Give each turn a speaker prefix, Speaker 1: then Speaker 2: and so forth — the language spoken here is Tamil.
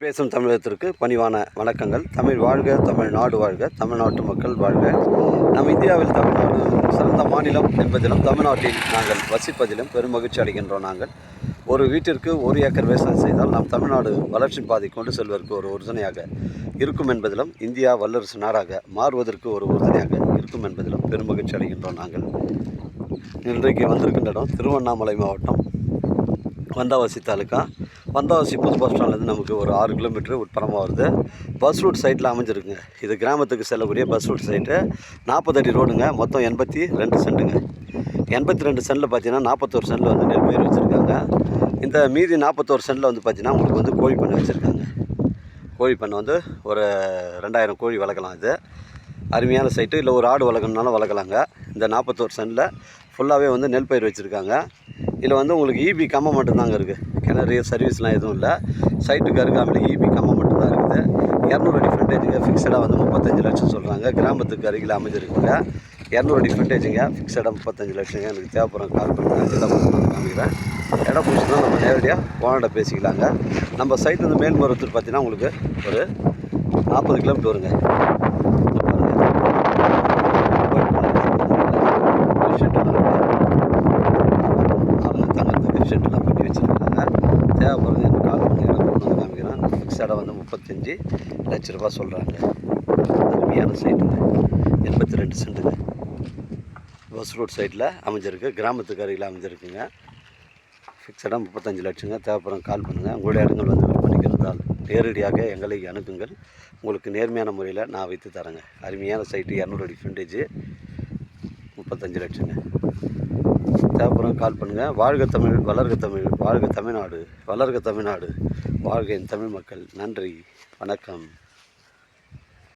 Speaker 1: பேசும் தமிழகத்திற்கு பணிவான வணக்கங்கள். தமிழ் வாழ்க, தமிழ்நாடு வாழ்க, தமிழ்நாட்டு மக்கள் வாழ்க. நம் இந்தியாவில் தமிழ்நாடு சிறந்த மாநிலம் என்பதிலும் தமிழ்நாட்டில் நாங்கள் வசிப்பதிலும் பெரும் மகிழ்ச்சி அடைகின்றோம். நாங்கள் ஒரு வீட்டிற்கு 1 ஏக்கர் விவசாயம் செய்தால் நம் தமிழ்நாடு வளர்ச்சி பாதை கொண்டு செல்வதற்கு ஒரு உறுதுணையாக இருக்கும் என்பதிலும் இந்தியா வல்லரசு நாடாக மாறுவதற்கு ஒரு உறுதுணையாக இருக்கும் என்பதிலும் பெரும் மகிழ்ச்சி அடைகின்றோம். நாங்கள் இன்றைக்கு வந்திருக்கின்ற இடம் திருவண்ணாமலை மாவட்டம் வந்தாவாசி தாலுக்கா. வந்தாவாசி புது பஸ் ஸ்டாண்ட்லேருந்து நமக்கு ஒரு 6 கிலோமீட்டர் உட்புறமாக வருது. பஸ் ரூட் சைட்டில் அமைஞ்சிருக்குங்க. இது கிராமத்துக்கு செல்லக்கூடிய பஸ் ரூட் சைட்டு. 40 அடி ரோடுங்க. மொத்தம் 82 சென்ட்டுங்க. 82 சென்ட்டில் பார்த்தீங்கன்னா 41 சென்ட்டில் வந்து நெல் பயிர் வச்சுருக்காங்க. இந்த மீதி 41 சென்ட்டில் வந்து பார்த்தீங்கன்னா உங்களுக்கு வந்து கோழி பண்ணை வச்சுருக்காங்க. கோழி பண்ணை வந்து ஒரு 2000 கோழி வளர்க்கலாம். இது அருமையான சைட்டு. இல்லை ஒரு ஆடு வளர்க்கணுன்னாலும் வளர்க்கலாங்க. இந்த 41 சென்ட்டில் ஃபுல்லாகவே வந்து நெல் பயிர் வச்சுருக்காங்க. இதில் வந்து உங்களுக்கு ஈபி கம்பம் மட்டும்தாங்க இருக்குது. கிணறு சர்வீஸ்லாம் எதுவும் இல்லை. சைட்டுக்கு அருகாமையில் ஈபி கம்பம் மட்டும்தான் இருக்குது. 200 அடி ஃப்ரண்டேஜுங்க. ஃபிக்ஸடாக வந்து 35 லட்சம் சொல்கிறாங்க. கிராமத்துக்கு அருகில் அமைஞ்சிருக்குங்க. 200 அடி ஃப்ரண்டேஜுங்க. ஃபிக்ஸடாக 35 லட்சங்க. எனக்கு தேவைப்படுற கால் பண்ணுங்கள். இடம் காமிக்கிறேன். இடம் பிடிச்சினா நம்ம நேரடியாக ஓனர்கிட்ட பேசிக்கலாங்க. நம்ம சைட்டு வந்து மேல்மருவத்தூர் பார்த்தீங்கன்னா உங்களுக்கு ஒரு 40 கிலோமீட்டர் வருங்க. ஷெட்டெல்லாம் பண்ணி வச்சுருக்காங்க. தேவைப்படுறது எனக்கு கால் பண்ணி இடம் கொண்டு வந்து காமிக்கிறேன். ஃபிக்ஸடாக வந்து 35 லட்ச ரூபா சொல்கிறாங்க. அருமையான சைட்டுங்க. 82 சென்ட்டுங்க. பஸ் ரோட் சைட்டில் அமைஞ்சிருக்கு. கிராமத்துக்கு அருகில் அமைஞ்சிருக்குங்க. ஃபிக்ஸடாக 35 லட்சங்க. தேவைப்படுற கால் பண்ணுங்கள். உங்களுடைய இடங்கள் வந்து விற்பனைக்கிறதால் நேரடியாக எங்களை அணுகுங்கள். உங்களுக்கு நேர்மையான முறையில் நான் வைத்து தரேங்க. அருமையான சைட்டு. 200 அடி ஃப்ரண்டேஜ். 35 லட்சங்க. தேவைப்படுறோம் கால் பண்ணுங்கள். வாழ்க தமிழ், வளர்க தமிழ், வாழ்க தமிழ்நாடு, வளர்க தமிழ்நாடு, வாழ்க என் தமிழ் மக்கள். நன்றி, வணக்கம்.